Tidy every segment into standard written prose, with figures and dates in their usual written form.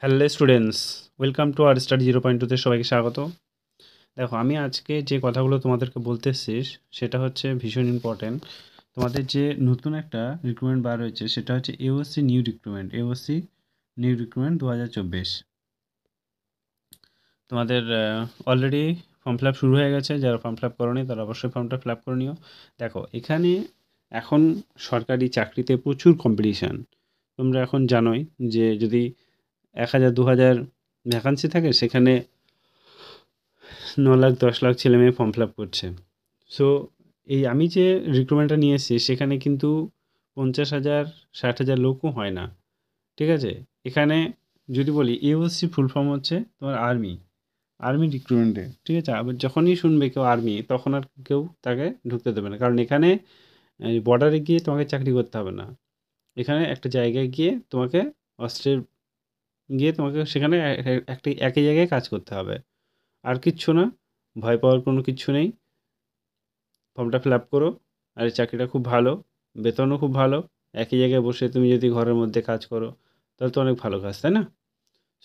Hello students, welcome to our study 0.2তে সবাইকে স্বাগত। দেখো, আমি আজকে যে কথাগুলো তোমাদেরকে বলতে এসেছি সেটা হচ্ছে ভীষণ ইম্পর্ট্যান্ট। তোমাদের যে নতুন একটা রিক্রুটমেন্ট বার হয়েছে সেটা হচ্ছে এওসি নিউ রিক্রুটমেন্ট 2024। তোমাদের অলরেডি ফর্ম ফিল আপ শুরু হয়ে গেছে। যারা ফর্ম ফিল আপ করোনি তারা অবশ্যই ফর্মটা ফিল আপ করে নিও। দেখো, এখানে এখন সরকারি চাকরিতে প্রচুর কম্পিটিশান। তোমরা এখন জানোই যে যদি 1000 2000 ভ্যাকান্সি থাকে, সেখানে 9 লাখ 10 লাখ ছেলে মেয়ে ফর্ম ফিল আপ করছে। সো এই আমি যে রিক্রুটমেন্টটা নিয়ে এসেছি সেখানে কিন্তু 50,000 60,000 লোকও হয় না, ঠিক আছে? এখানে যদি বলি এওসি ফুল ফর্ম হচ্ছে তোমার আর্মি রিক্রুটমেন্টে, ঠিক আছে? আবার যখনই শুনবে কেউ আর্মি, তখন আর কেউ তাকে ঢুকতে দেবে না, কারণ এখানে বর্ডারে গিয়ে তোমাকে চাকরি করতে হবে না। এখানে একটা জায়গায় গিয়ে তোমাকে অস্ত্রের গিয়ে তোমাকে সেখানে একটা একই জায়গায় কাজ করতে হবে, আর কিচ্ছু না। ভয় পাওয়ার কোনো কিচ্ছু নেই। ফর্মটা ফিল আপ করো। আর এই চাকরিটা খুব ভালো, বেতনও খুব ভালো। একই জায়গায় বসে তুমি যদি ঘরের মধ্যে কাজ করো, তাহলে তো অনেক ভালো কাজ, তাই না?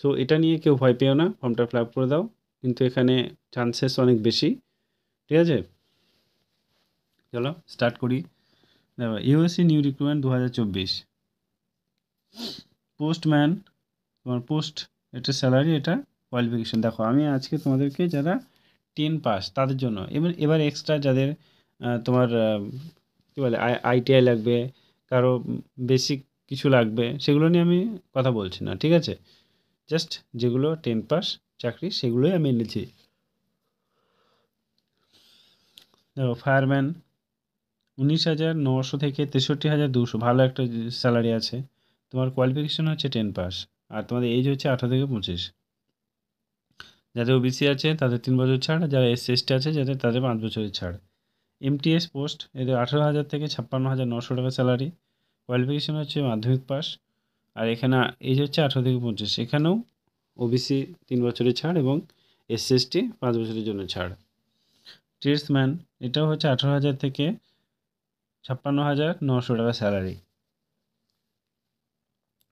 সো এটা নিয়ে কেউ ভয় পেও না, ফর্মটা ফিল আপ করে দাও। কিন্তু এখানে চান্সেস অনেক বেশি, ঠিক আছে? চলো স্টার্ট করি। দেখো, ইউএসসি নিউ রিক্রুটমেন্ট 2024 পোস্টম্যান। তোমার পোস্ট, এটা স্যালারি, এটা কোয়ালিফিকেশন। দেখো, আমি আজকে তোমাদেরকে যারা 10 পাস তাদের জন্য, এবার এক্সট্রা যাদের তোমার কী বলে আইটিআই লাগবে, কারো বেসিক কিছু লাগবে, সেগুলো নিয়ে আমি কথা বলছি না, ঠিক আছে? জাস্ট যেগুলো 10 পাস চাকরি সেগুলোই আমি এনেছি। দেখো, ফায়ারম্যান 19,900 থেকে 63,200, ভালো একটা স্যালারি আছে। তোমার কোয়ালিফিকেশন হচ্ছে 10 পাস, আর তোমাদের এজ হচ্ছে 18 থেকে 25। যাদের ওবিসি আছে তাদের 3 বছর ছাড়, আর যারা এসসি এসটি আছে তাদের 5 বছরের ছাড়। এমটিএস পোস্ট, এদের 18,000 থেকে 56,900 টাকা স্যালারি। কোয়ালিফিকেশন হচ্ছে মাধ্যমিক পাস, আর এখানে এজ হচ্ছে 18 থেকে 25। এখানেও ওবিসি 3 বছরের ছাড় এবং এসসি এসটি 5 বছরের জন্য ছাড়। ট্রেডসম্যান, এটাও হচ্ছে 18,000 থেকে 56,900 টাকা স্যালারি।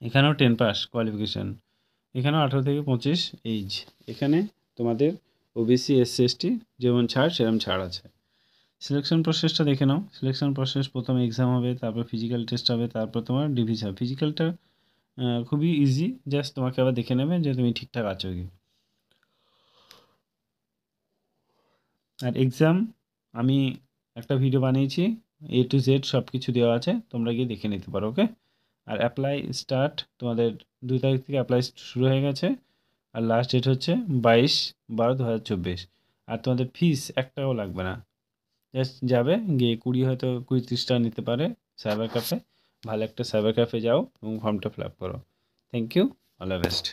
এখানেও 10 পাস কোয়ালিফিকেশান। এখানেও 18 থেকে 25 এইজ। এখানে তোমাদের ওবিসি এসসি এসটি যেমন ছাড় সেরকম ছাড় আছে। সিলেকশন প্রসেসটা দেখে নাও। সিলেকশন প্রসেস, প্রথমে এক্সাম হবে, তারপর ফিজিক্যাল টেস্ট হবে, তারপর তোমার ডিভিশন হবে। ফিজিক্যালটা খুবই ইজি, জাস্ট তোমাকে আবার দেখে নেবে যে তুমি ঠিকঠাক আছো কি। আর এক্সাম, আমি একটা ভিডিও বানিয়েছি, A to Z সব কিছু দেওয়া আছে, তোমরা গিয়ে দেখে নিতে পারো, ওকে? আর অ্যাপ্লাই স্টার্ট তোমাদের 2 তারিখ থেকে অ্যাপ্লাই শুরু হয়ে গেছে, আর লাস্ট ডেট হচ্ছে 22/12/2024। আর তোমাদের ফিস 1 টাকাও লাগবে না। জাস্ট যাবে, গিয়ে 20 হয়তো 20-30 টাকা নিতে পারে সাইবার ক্যাফে। ভালো একটা সাইবার ক্যাফে যাও এবং ফর্মটা ফিল আপ করো। Thank you, all the best.